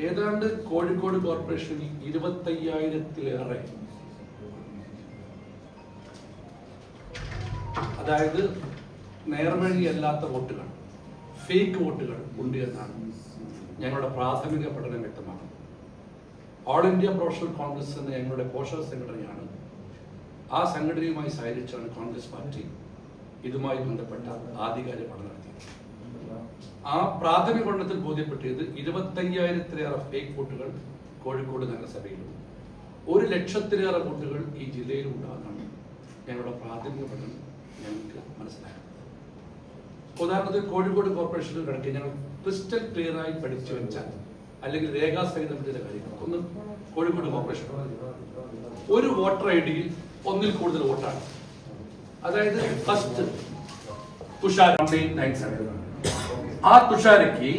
ഏതാണ്ട് കോഴിക്കോട് കോർപ്പറേഷനിൽ 25,000-ലേറെ, അതായത് നേർവഴിയല്ലാത്ത വോട്ടുകൾ, ഫേക്ക് വോട്ടുകൾ ഉണ്ട് എന്നാണ് ഞങ്ങളുടെ പ്രാഥമിക പഠനം വ്യക്തമാക്കുന്നത്. ഓൾ ഇന്ത്യ പ്രൊഫഷണൽ കോൺഗ്രസ് എന്ന ഞങ്ങളുടെ പോഷക സംഘടനയാണ്. ആ സംഘടനയുമായി സഹകരിച്ചാണ് കോൺഗ്രസ് പാർട്ടി ഇതുമായി ബന്ധപ്പെട്ട ആധികാരിക പഠനം നടത്തിയത്. ആ പ്രാഥമിക പഠനത്തിൽ ബോധ്യപ്പെട്ടത് 25,000-ലേറെ ഫേക്ക് വോട്ടുകൾ കോഴിക്കോട് നഗരസഭയിലും 1,00,000-ലേറെ വോട്ടുകൾ ഈ ജില്ലയിലും ഉണ്ടാകുന്നതാണ് ഞങ്ങളുടെ പ്രാഥമിക പഠനം ഞങ്ങൾക്ക് മനസ്സിലാക്കുന്നത്. ഉദാഹരണത്തിന് കോഴിക്കോട് കോർപ്പറേഷനിൽ കിടക്കി ഞങ്ങൾ ക്രിസ്റ്റൽ ക്ലിയറായി പഠിച്ചു വെച്ചാൽ അല്ലെങ്കിൽ രേഖാസഹിതം ചില കാര്യങ്ങൾ. ഒന്ന്, കോഴിക്കോട് കോർപ്പറേഷൻ ഒരു വോട്ടർ ഐ ഡിയിൽ ഒന്നിൽ കൂടുതൽ വോട്ടാണ്. അതായത് ഫസ്റ്റ് തുഷാർ 1897, ആ തുഷാരയ്ക്ക്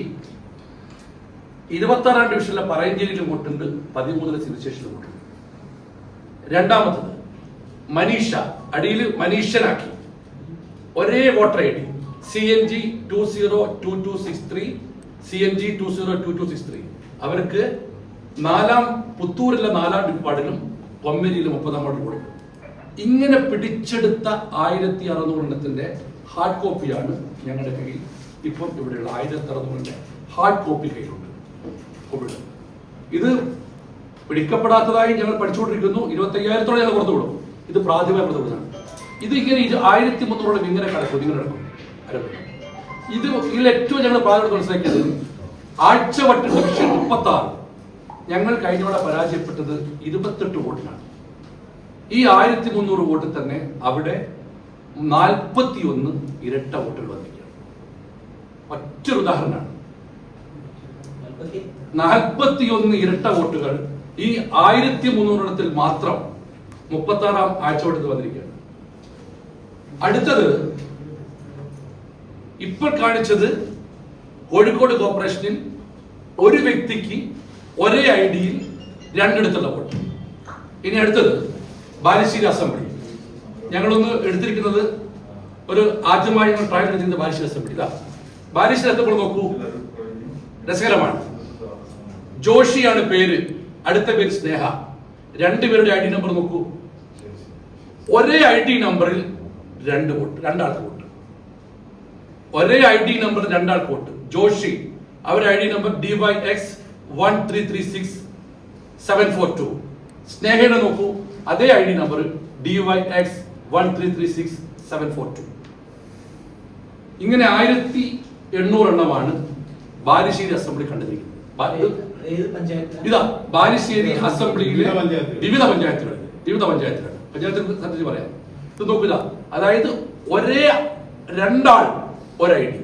26-ാം ഡിവിഷനിലെ പറയഞ്ചേരിയിലും വോട്ടുണ്ട്, 13-ലെ സിവിൽ വോട്ടുണ്ട്. രണ്ടാമത്തത് മനീഷ, അടിയിൽ മനീഷനാക്കി ഒരേ voter I D CNG 202263, CNG 202263. അവർക്ക് പുത്തൂരിലെ 4-ാം വാർഡിലും കൊമ്മേരിയിലെ 30-ാം വാർഡിലും കൊടുക്കും. ഇങ്ങനെ പിടിച്ചെടുത്ത 1,600 എണ്ണത്തിന്റെ ഹാർഡ് കോപ്പിയാണ് ഞങ്ങളുടെ കയ്യിൽ ഇപ്പം ഇവിടെയുള്ള 1,600 ഹാർഡ് കോപ്പി കയ്യിലുണ്ട്. കോവിഡ് ഇത് പിടിക്കപ്പെടാത്തതായി ഞങ്ങൾ പഠിച്ചുകൊണ്ടിരിക്കുന്നു. 25,000-ഓളം ഞങ്ങൾ പുറത്തു വിടും. ഇത് പ്രാഥമിക പുറത്തുവിടുന്നതാണ്. ഇത് ഇങ്ങനെ 1,300 ഇങ്ങനെ കിടക്കും, ഇങ്ങനെ കിടക്കും. ഇത് ഇതിൽ ഏറ്റവും ഞങ്ങൾ പ്രാഥമിക മനസ്സിലാക്കിയത് ആഴ്ചവട്ട ഡിവിഷൻ 36 ഞങ്ങൾ കഴിഞ്ഞോടെ പരാജയപ്പെട്ടത് 28 വോട്ടിനാണ്. ഈ 1,300 വോട്ടിൽ തന്നെ അവിടെ 41 ഇരട്ട വോട്ടുകൾ വന്നിരിക്കുകയാണ്. ഒറ്റൊരു ഉദാഹരണമാണ്. 41 ഇരട്ട വോട്ടുകൾ ഈ 1,300 മാത്രം 36-ാം ആഴ്ചവട്ടത്തിൽ വന്നിരിക്കുകയാണ്. അടുത്തത് ഇപ്പോൾ കാണിച്ചത് കോഴിക്കോട് കോർപ്പറേഷനിൽ ഒരു വ്യക്തിക്ക് ഒരേ ഐ ഡിയിൽ 2 വോട്ട്. ഇനി അടുത്തത് ബാലുശ്ശേരി അസംബ്ലി. ഞങ്ങളൊന്ന് എടുത്തിരിക്കുന്നത് ഒരു ആദ്യമായി ട്രയൽ എടുത്തിരുന്നത് ബാലുശ്ശേരി അസംബ്ലി. ഇതാ ബാലുശ്ശേരി അസംബ്ലി നോക്കൂ, രസകരമാണ്. ജോഷിയാണ് പേര്, അടുത്ത പേര് സ്നേഹ. 2 പേരുടെ ഐ ഡി നമ്പർ നോക്കൂ. ഒരേ ഐ ഡി നമ്പറിൽ 2 വോട്ട്, 2 ആൾക്ക് വോട്ട്. ഒരേ ഐ ഡി നമ്പർ 2 ആൾക്ക് വോട്ട്. ജോഷി, അവരുടെ ഐ ഡി നമ്പർ DYX 1336742. സ്നേഹയുടെ നോക്കൂ, അതേ ഐ ഡി നമ്പർ DYX 1336742. ഇങ്ങനെ 1,800 എണ്ണമാണ് ബാലുശ്ശേരി അസംബ്ലി കണ്ടിരിക്കുന്നത്. ഇതാ ബാലുശ്ശേരി അസംബ്ലിയിലെ വിവിധ പഞ്ചായത്തുകൾ പഞ്ചായത്തിൽ പറയാം. ഇത് നോക്കുക, അതായത് ഒരേ 2 ആൾ ഒരു ഐ ഡി,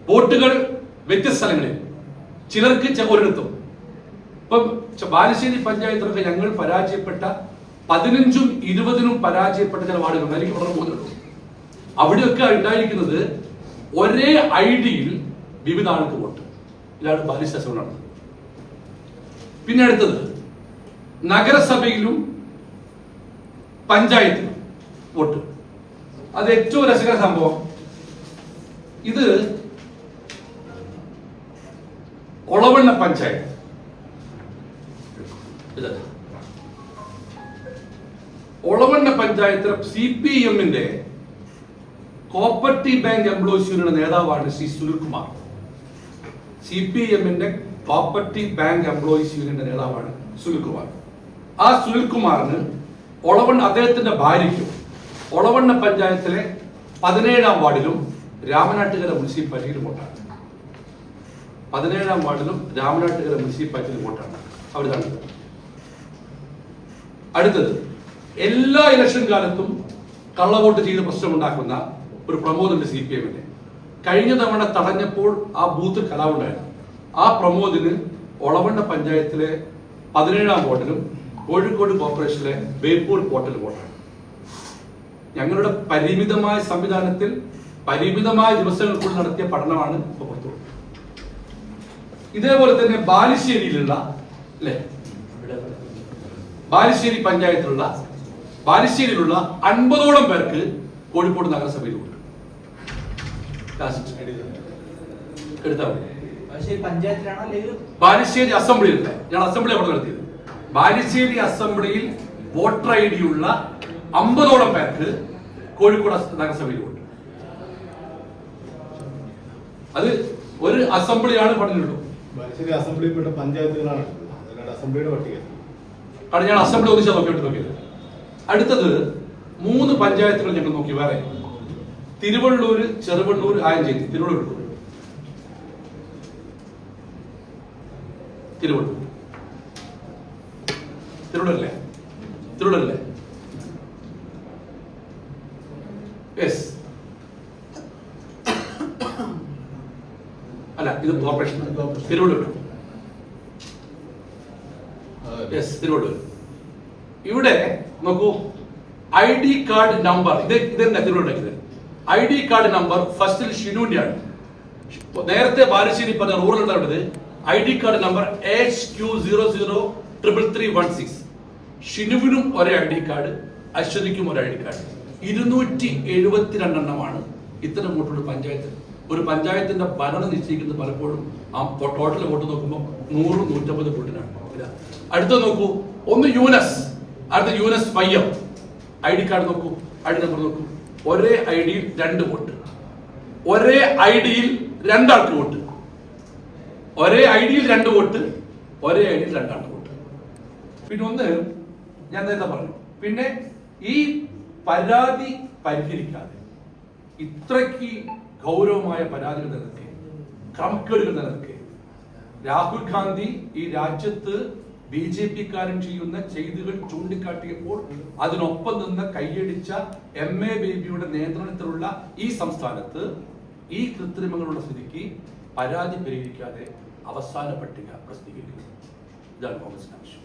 വോട്ടുകൾ വ്യത്യസ്ത സ്ഥലങ്ങളിൽ, ചിലർക്ക് ഒരിടത്തും. ഇപ്പം ബാലുശ്ശേരി പഞ്ചായത്തിലൊക്കെ ഞങ്ങൾ പരാജയപ്പെട്ട 15-ഉം 20-നും പരാജയപ്പെട്ട ചില വാർഡുകൾ എനിക്ക് വളരെ ബോധമുള്ളൂ. അവിടെയൊക്കെ ഉണ്ടായിരിക്കുന്നത് ഒരേ ഐ ഡിയിൽ വിവിധ ആൾക്ക് വോട്ട്. ഇതാണ് ബാലുശ്ശേരി അസംബ്ലി നടന്നത്. പിന്നെ അടുത്തത് നഗരസഭയിലും പഞ്ചായത്തിലും വോട്ട്. അത് ഏറ്റവും രസകര സംഭവം. ഇത് ഒളവണ്ണ പഞ്ചായത്ത്. ഒളവണ്ണ പഞ്ചായത്ത് CPM-ന്റെ കോപ്പറേറ്റീവ് ബാങ്ക് എംപ്ലോയീസ് യൂണിയന്റെ നേതാവാണ് ശ്രീ സുനിൽകുമാർ. CPM-ന്റെ കോപ്പറേറ്റീവ് ബാങ്ക് എംപ്ലോയീസ് യൂണിയന്റെ നേതാവാണ് സുനിൽകുമാർ. ആ സുനിൽകുമാറിന് അദ്ദേഹത്തിന്റെ ഭാര്യയ്ക്കും ഒളവണ്ണ പഞ്ചായത്തിലെ 17-ാം വാർഡിലും രാമനാട്ടുകര മുനിസിപ്പാലിറ്റിയിലും വോട്ടാണ്. 17-ാം വാർഡിലും രാമനാട്ടുകര മുനിസിപ്പാലിറ്റിയിലും വോട്ടാണ് അവർ കണ്ടത്. അടുത്തത് എല്ലാ ഇലക്ഷൻ കാലത്തും കള്ളവോട്ട് ചെയ്ത് പ്രശ്നമുണ്ടാക്കുന്ന ഒരു പ്രമോദുണ്ട് CPM-ന്റെ. കഴിഞ്ഞ തവണ തടഞ്ഞപ്പോൾ ആ ബൂത്ത് കലാവുണ്ടായിരുന്നു. ആ പ്രമോദിന് ഒളവണ്ണ പഞ്ചായത്തിലെ 17-ാം വാർഡിലും കോഴിക്കോട് കോർപ്പറേഷനിലെ ബേപ്പൂർ പോർട്ടൽ വോട്ടാണ്. ഞങ്ങളുടെ പരിമിതമായ സംവിധാനത്തിൽ പരിമിതമായ ദിവസങ്ങൾക്കുള്ളിൽ നടത്തിയ പഠനമാണ് ഇപ്പോൾ പുറത്തു. ഇതേപോലെ തന്നെ ബാലുശ്ശേരിയിലുള്ള ബാലുശ്ശേരി പഞ്ചായത്തിലുള്ള ബാലുശ്ശേരിയിലുള്ള 50ഓളം പേർക്ക് കോഴിക്കോട് നഗരസഭയിൽ വോട്ട്. എടുത്താൽ മതി. ബാലുശ്ശേരി അസംബ്ലിയിലല്ലേ, ഞാൻ അസംബ്ലി അവിടെ നടത്തിയത്. ബാലുശ്ശേരി അസംബ്ലിയിൽ വോട്ടർ ID ഉള്ള 50ഓളം പേർക്ക് കോഴിക്കോട് നഗരസഭയിൽ വോട്ട്. അത് ഒരു അസംബ്ലിയാണ് പറഞ്ഞുള്ളൂ. ബാലുശ്ശേരി അസംബ്ലിയിൽപ്പെട്ട പഞ്ചായത്തുകളാണ് അസംബ്ലിയുടെ പട്ടിക. കാരണം ഞാൻ അസംബ്ലി ഒന്നിച്ചാൽ നോക്കിയത്. അടുത്തത് 3 പഞ്ചായത്തുകൾ ഞങ്ങൾ നോക്കി. വേറെ തിരുവള്ളൂര്, ചെറുവണ്ണൂർ, ആയഞ്ചേരി. തിരുവള്ളൂർ തിരുവള്ളൂരല്ലേ? യെസ്. അല്ല, ഇത് കോർപ്പറേഷൻ. തിരുവള്ളൂർ. യെസ്, തിരുവള്ളൂർ. ഇവിടെ നോക്കൂ, ID കാർഡ് നമ്പർ ഇതെന്താ തിരുവള്ളൂർ? ID കാർഡ് നമ്പർ ഫസ്റ്റിൽ ഷിനുവിന്റെ ആണ്. നേരത്തെ ബാലുശ്ശേരി പറഞ്ഞ റൂറൽ ഉണ്ടാവേണ്ടത് ID കാർഡ് നമ്പർ HQ003316. ഷിനുവിനും ഒരേ ID കാർഡ്, അശ്വതിക്കും ഒരു ID കാർഡ്. 272 എണ്ണമാണ് ഇത്തരം വോട്ടുള്ള പഞ്ചായത്ത്. ഒരു പഞ്ചായത്തിന്റെ ഭരണം നിശ്ചയിക്കുന്നത് പലപ്പോഴും ആ ടോട്ടൽ വോട്ട് നോക്കുമ്പോൾ 100-150 വോട്ടിനാണ്. അടുത്ത നോക്കൂ, ഒന്ന് യൂനസ്, അടുത്ത യൂനസ് പയ്യം. ID കാർഡ് നോക്കൂ, ID നമ്പർ നോക്കൂ. ഒരേ ID-യിൽ 2 വോട്ട്, ഒരേ ID-യിൽ 2 ആൾക്ക് വോട്ട്, ഒരേ ID-യിൽ 2 വോട്ട്, ഒരേ ID-യിൽ 2 ആൾക്ക് വോട്ട്. പിന്നെ ഒന്ന് ഞാൻ നേരത്തെ പറഞ്ഞു, പിന്നെ ഈ പരാതി പരിഹരിക്കാതെ ഇത്രയ്ക്ക് ഗൗരവമായ പരാതികൾ നിലനിൽക്കെ, ക്രമക്കേടുകൾ നിലനിൽക്കെ, രാഹുൽ ഗാന്ധി ഈ രാജ്യത്ത് BJP-കാരൻ ചെയ്യുന്ന ചെയ്തികൾ ചൂണ്ടിക്കാട്ടിയപ്പോൾ അതിനൊപ്പം നിന്ന് കൈയടിച്ച MA ബേബിയുടെ നേതൃത്വത്തിലുള്ള ഈ സംസ്ഥാനത്ത് ഈ കൃത്രിമങ്ങളുടെ സ്ഥിതിക്ക് പരാതി പരിഹരിക്കാതെ അവസാന പട്ടിക പ്രസിദ്ധീകരിക്കുന്നു. ഇതാണ് കോൺഗ്രസിന്റെ ആവശ്യം.